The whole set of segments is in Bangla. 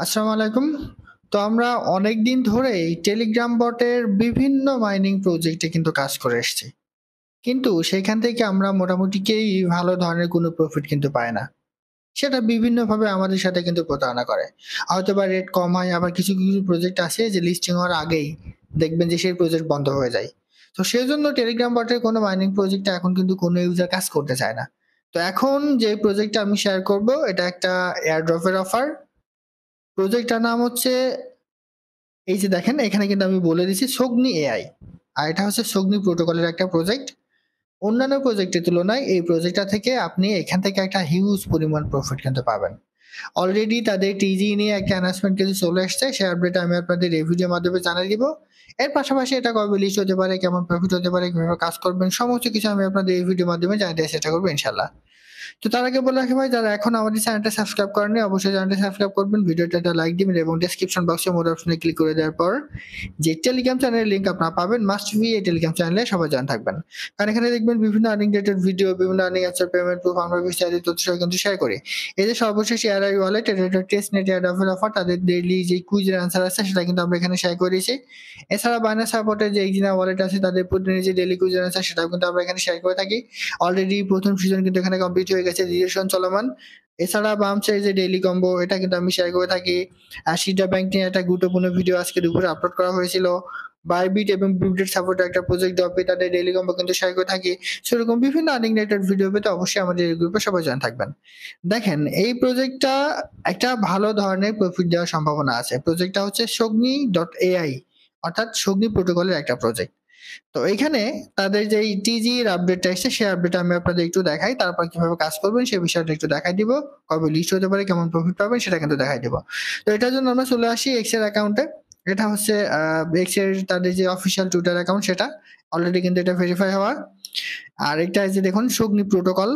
আসসালামু আলাইকুম। তো আমরা অনেকদিন ধরেই টেলিগ্রাম বটের বিভিন্ন মাইনিং প্রজেক্টে কিন্তু কাজ করে এসেছি। কিন্তু সেখান থেকে আমরা মোটামুটি কেউই ভালো ধরনের কোনো প্রফিট কিন্তু পায় না। সেটা বিভিন্নভাবে আমাদের সাথে কিন্তু প্রতারণা করে। হয়তোবা রেট কম হয়, আবার কিছু প্রজেক্ট আছে যে লিস্টিং হওয়ার আগেই দেখবেন যে সেই প্রজেক্ট বন্ধ হয়ে যায়। তো সেজন্য টেলিগ্রাম বটের কোনো মাইনিং প্রজেক্টে এখন কিন্তু কোনো ইউজার কাজ করতে চায় না। তো এখন যে প্রজেক্টটা আমি শেয়ার করব এটা একটা এয়ারড্রপের অফার। প্রজেক্টটার নাম হচ্ছে এই যে দেখেন এখানে কিন্তু আমি বলে দিচ্ছি Sogni AI। আর এটা হচ্ছে Sogni প্রোটোকলের একটা প্রজেক্ট। অন্যান্য প্রজেক্টের তুলনায় এই প্রজেক্টটা থেকে আপনি এখান থেকে একটা হিউজ পরিমাণ প্রফিট কিন্তু পাবেন। অলরেডি তাদের টিজি নিয়ে একটা অ্যানাউন্সমেন্ট কিন্তু চলে আসছে, সে আপডেট আমি আপনাদের এই ভিডিওর মাধ্যমে জানিয়ে দিব। এর পাশাপাশি এটা কবে লিস্ট হতে পারে, কেমন প্রফিট হতে পারে, কিভাবে কাজ করবেন, সমস্ত কিছু আমি আপনাদের এই ভিডিওর মাধ্যমে জানিয়ে দেওয়ার চেষ্টা করবো ইনশাল্লাহ। তো তার আগে বলে রাখি ভাই, যারা এখন আমাদের চ্যানেলটা সাবস্ক্রাইব করেননি অবশ্যই চ্যানেলটা সাবস্ক্রাইব করবেন, ভিডিওটা একটা লাইক দিবেন এবং ডেসক্রিপশন বক্সে মোর অপশনে ক্লিক করে দেওয়ার পর যে টেলিগ্রাম চ্যানেলের লিংক আপনারা পাবেন, মাস্ট বি এই টেলিগ্রাম চ্যানেলে সবাই জয়েন থাকবেন। কারণ এখানে দেখবেন বিভিন্ন আর্নিং রিলেটেড ভিডিও, বিভিন্ন আর্নিং অ্যাপসের পেমেন্ট প্রুফ আমরা বিস্তারিত তথ্য সহ কিন্তু শেয়ার করি। এই যে সর্বশেষ এআরআই ওয়ালেট এটা টেস্ট নেট এয়ারড্রপের অফার, তাদের ডেইলি যে কুইজের অ্যান্সার আছে সেটা কিন্তু আমরা এখানে শেয়ার করেছি। এছাড়া বাইন্যান্স সাপোর্টের যে এক্সিনা ওয়ালেট আছে তাদের প্রতিদিন যে ডেইলি কুইজের অ্যান্সার সেটাও কিন্তু আমরা এখানে শেয়ার করে থাকি। অলরেডি প্রথম সিজন কিন্তু এখানে কমপ্লিট হয়ে গেছে, দ্বিতীয় সিজন চলমান। এছাড়া বামসের যে ডেইলি কম্বো এটা কিন্তু আমি শেয়ার করে থাকি। সিডা ব্যাংক নিয়ে একটা গুরুত্বপূর্ণ ভিডিও আজকে দুপুরে আপলোড করা হয়েছিল। বাইবিট এবং বিটডেট সাপোর্ট একটা প্রজেক্ট ডপে তাদের ডেইলি কম্বো কিন্তু শেয়ার করে থাকি। সেরকম বিভিন্ন আর্নিং রিলেটেড ভিডিও পেতে অবশ্যই আমাদের এই গ্রুপে সবাই জয়েন থাকবেন। দেখেন এই প্রজেক্টটা একটা ভালো ধরনের প্রফিট দেওয়ার সম্ভাবনা আছে। প্রজেক্টটা হচ্ছে Sogni.ai, অর্থাৎ Sogni প্রোটোকলের একটা প্রজেক্ট। তো এখানে তাদের যে টিজি এর আপডেটটা এসেছে সেই আপডেটটা আমি আপনাদের একটু দেখাই, তারপর কিভাবে কাজ করবেন সেই বিষয়টা একটু দেখাই দিব। কবে লিস্ট হতে পারে, কেমন প্রফিট পাবেন সেটা কিন্তু দেখাই দিব। তো এটার জন্য আমরা চলে আসি এক্স এর অ্যাকাউন্টে। এটা হচ্ছে এক্স এর তাদের যে অফিসিয়াল টুইটার অ্যাকাউন্ট, সেটা অলরেডি কিন্তু এটা ভেরিফাই হওয়া। আর একটা আছে দেখুন Sogni প্রোটোকল।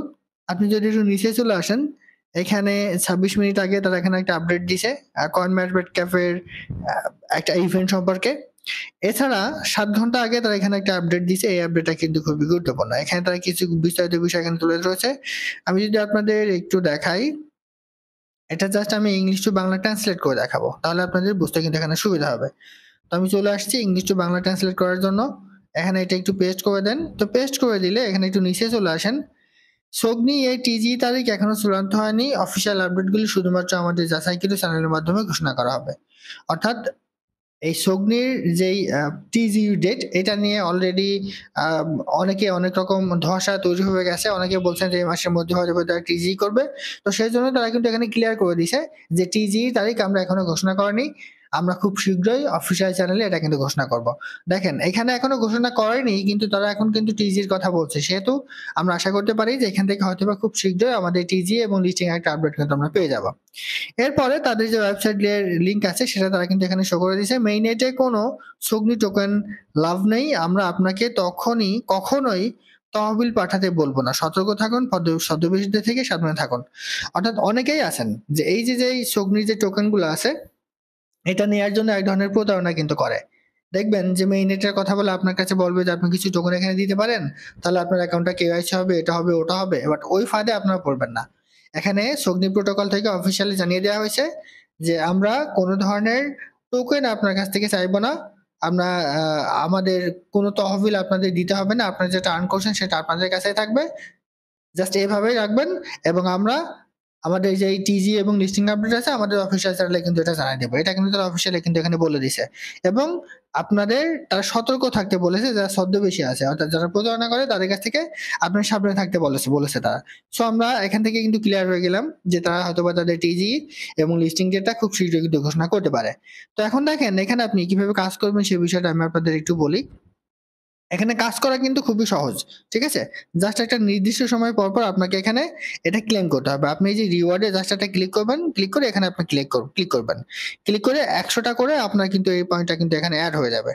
আপনি যদি একটু নিচে চলে আসেন, এখানে 26 মিনিট আগে তারা এখানে একটা আপডেট দিছে কয়েন মার্কেট ক্যাফের একটা ইভেন্ট সম্পর্কে। এছাড়া ৭ ঘন্টা আগে তারা এখানে একটা আপডেট দিছে। এই আপডেটটা কিন্তু খুবই গুরুত্বপূর্ণ। এখানে তারা কিছু বিস্তারিত বিষয় এখানে তুলে ধরেছে। আমি যদি আপনাদের একটু দেখাই, এটা জাস্ট আমি ইংলিশ টু বাংলা ট্রান্সলেট করে দেখাবো। তাহলে আপনাদের বুঝতে কিন্তু এখানে সুবিধা হবে। তো আমি চলে আসছি ইংলিশ টু বাংলা ট্রান্সলেট করার জন্য। এখানে এটা একটু পেস্ট করে দেন। তো পেস্ট করে দিলে এখানে একটু নিচে চলে আসেন। Sogni এই টিজি তারিখ এখনো চূড়ান্ত হয়নি। অফিসিয়াল আপডেটগুলি শুধুমাত্র আমাদের যাচাইকৃত চ্যানেলের মাধ্যমে ঘোষণা করা হবে। অর্থাৎ এই Sogniর যেই টিজিইউ ডেট এটা নিয়ে অলরেডি আ অনেকে অনেক রকম ধোঁয়াশা তৈরি হয়ে গেছে। অনেকে বলছেন যে এই মাসের মধ্যে হয়তোবা তারা টিজি করবে। তো সেজন্য তারা কিন্তু এখানে ক্লিয়ার করে দিছে যে টিজি তারিখ আমরা এখনো ঘোষণা করিনি। আমরা খুব শীঘ্রই অফিসিয়াল চ্যানেলে এটা কিন্তু ঘোষণা করব। দেখেন এখানে এখনো ঘোষণা করেনি কিন্তু তারা এখন কিন্তু টিজির কথা বলছে। সেহেতু আমরা আশা করতে পারি যে এখান থেকে হয়তোবা খুব শীঘ্রই আমাদের টিজি এবং লিস্টিং এর একটা আপডেট কিন্তু আমরা পেয়ে যাব। এরপরে তাদের যে ওয়েবসাইট এর লিংক আছে সেটা তারা কিন্তু এখানে শো করে দিয়েছে। মেইননেটে কোনো Sogni টোকেন লাভ নেই। আমরা আপনাকে কখনোই তহবিল পাঠাতে বলবো না। সতর্ক থাকুন, ছদ্মবেশীদের থেকে সাবধানে থাকুন। অর্থাৎ অনেকেই আছেন যে এই যে Sogni যে টোকেন গুলো আছে এটা নেয়ার জন্য এক ধরনের প্রতারণা কিন্তু করে। দেখবেন যে মেইননেটের কথা বলে আপনার কাছে বলবে যে আপনি কিছু টোকেন এখানে দিতে পারেন, তাহলে আপনার অ্যাকাউন্টটা কেওয়াইসি হবে, এটা হবে, ওটা হবে। বাট ওই ফাঁদে আপনারা পড়বেন না। এখানে Sogni প্রোটোকল থেকে অফিসিয়ালি জানিয়ে দেওয়া হয়েছে যে আমরা কোনো ধরনের টোকেন আপনার কাছ থেকে চাইবো না। আমরা আমাদের কোনো তহবিল আপনাদের দিতে হবে না। আপনারা যেটা আর্ন করছেন সেটা আপনাদের কাছেই থাকবে। জাস্ট এভাবেই রাখবেন এবং আমরা আমাদের যে টিজি এবং লিস্টিং আপডেট আছে আমাদের অফিসিয়াল চ্যানেলে কিন্তু এটা জানাই দেবো। এটা কিন্তু তারা অফিসিয়ালি কিন্তু এখানে বলে দিছে। এবং আপনাদের তারা সতর্ক থাকতে বলেছে, যারা ছদ্মবেশী আছে অর্থাৎ যারা প্রতারণা করে তাদের কাছ থেকে আপনার সাবধানে থাকতে বলেছে তারা। সো আমরা এখান থেকে কিন্তু ক্লিয়ার হয়ে গেলাম যে তারা হয়তোবা তাদের টিজি এবং লিস্টিং ডেটটা খুব শীঘ্রই কিন্তু ঘোষণা করতে পারে। তো এখন দেখেন এখানে আপনি কিভাবে কাজ করবেন সেই বিষয়টা আমি আপনাদের একটু বলি। এখানে কাজ করা কিন্তু খুবই সহজ। ঠিক আছে? জাস্ট একটা নির্দিষ্ট সময় পর আপনাকে এখানে এটা ক্লেম করতে হবে। আপনি এই যে রিওয়ার্ড এ জাস্ট একটা ক্লিক করবেন। ক্লিক করে এখানে আপনি ক্লিক করবেন। ক্লিক করে ১০০ টা করে আপনার কিন্তু এই পয়েন্টটা কিন্তু এখানে এড হয়ে যাবে।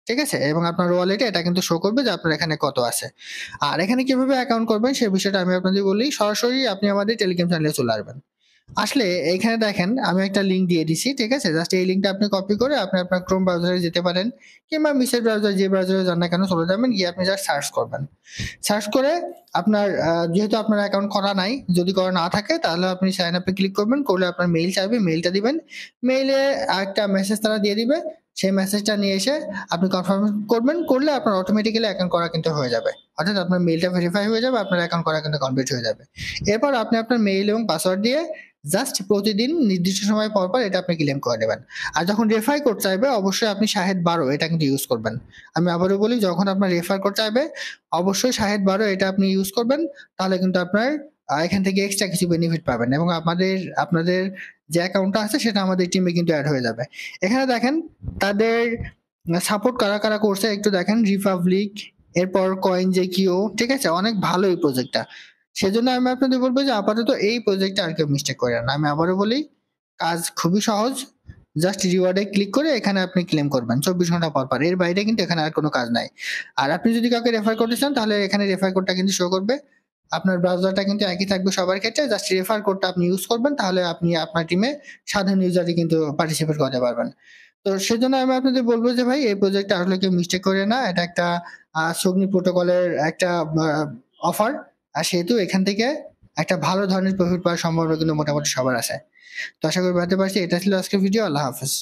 ঠিক আছে? এবং আপনার ওয়ালেটে এটা কিন্তু শো করবে যে আপনার এখানে কত আছে। আর এখানে কিভাবে অ্যাকাউন্ট করবেন সেই বিষয়টা আমি আপনাদের বলি। সরাসরি আপনি আমাদের টেলিগ্রাম চ্যানেলে চলে আসবেন। আসলে এইখানে দেখেন আমি একটা লিঙ্ক দিয়ে দিছি, ঠিক আছে? জাস্ট এই লিঙ্কটা আপনি কপি করে আপনি আপনার ক্রোম ব্রাউজারে যেতে পারেন, কিংবা মিসের ব্রাউজার, যে ব্রাউজারে যান না কেন চলে যাবেন, গিয়ে আপনি জাস্ট সার্চ করবেন। সার্চ করে আপনার যেহেতু আপনার অ্যাকাউন্ট করা নাই, যদি করা না থাকে তাহলে আপনি সাইন আপে ক্লিক করবেন, করলে আপনার মেইল চাইবে, মেইলটা দিবেন। মেইলে একটা মেসেজ তারা দিয়ে দিবে, সেই মেসেজটা নিয়ে এসে আপনি কনফার্ম করবেন, করলে আপনার অটোমেটিক্যালি অ্যাকাউন্ট করা কিন্তু হয়ে যাবে। অর্থাৎ আপনার মেইলটা ভেরিফাই হয়ে যাবে, আপনার অ্যাকাউন্ট করা কিন্তু কমপ্লিট হয়ে যাবে। এরপর আপনি আপনার মেইল এবং পাসওয়ার্ড দিয়ে জাস্ট প্রতিদিন নির্দিষ্ট সময় পর পর এটা আপনি ক্লেম করে নেবেন। আর যখন রেফার কোড চাইবে অবশ্যই আপনি শাহেদ 12 এটা কিন্তু ইউজ করবেন। আমি আবারও বলি, যখন আপনার রেফার কোড চাইবে অবশ্যই শাহেদ 12 এটা আপনি ইউজ করবেন। তাহলে কিন্তু আপনার এখান থেকে এক্সট্রা কিছু বেনিফিট পাবেন, এবং আপনাদের যে অ্যাকাউন্টটা আছে সেটা আমাদের টিমে কিন্তু অ্যাড হয়ে যাবে। এখানে দেখেন তাদের সাপোর্ট কারা কারা করছে একটু দেখেন, রিপাবলিক, এরপর কয়েন যে কিও, ঠিক আছে? অনেক ভালো এই প্রজেক্টটা। সেজন্য আমি আপনাদের বলবো যে আপাতত এই প্রজেক্টে আর কেউ মিস্টেক করেন না। আমি আবারও বলি, কাজ খুবই সহজ। জাস্ট রিওয়ার্ডে ক্লিক করে এখানে আপনি ক্লেম করবেন 24 ঘন্টা পর পর। এর বাইরে কিন্তু এখানে আর কোনো কাজ নাই। আর আপনি যদি কাউকে রেফার করতে চান তাহলে এখানে রেফার কোডটা কিন্তু শো করবে। আপনার ব্রাউজারটা কিন্তু একই থাকবে সবার ক্ষেত্রে। জাস্ট রেফার কোডটা আপনি ইউজ করবেন, তাহলে আপনি আপনার টিমে সাধারণ ইউজারই কিন্তু পার্টিসিপেট করতে পারবেন। তো সেজন্য আমি আপনাদের বলবো যে ভাই এই প্রজেক্টটা আসলে কেউ মিস্টেক করে না। এটা একটা সগ্নি প্রোটোকলের একটা অফার। আর সেহেতু এখান থেকে একটা ভালো ধরনের প্রফিট পাওয়ার সম্ভাবনা কিন্তু মোটামুটি সবার আছে। তো আশা করি বুঝতে পারছি। এটা ছিল আজকের ভিডিও। আল্লাহ হাফেজ।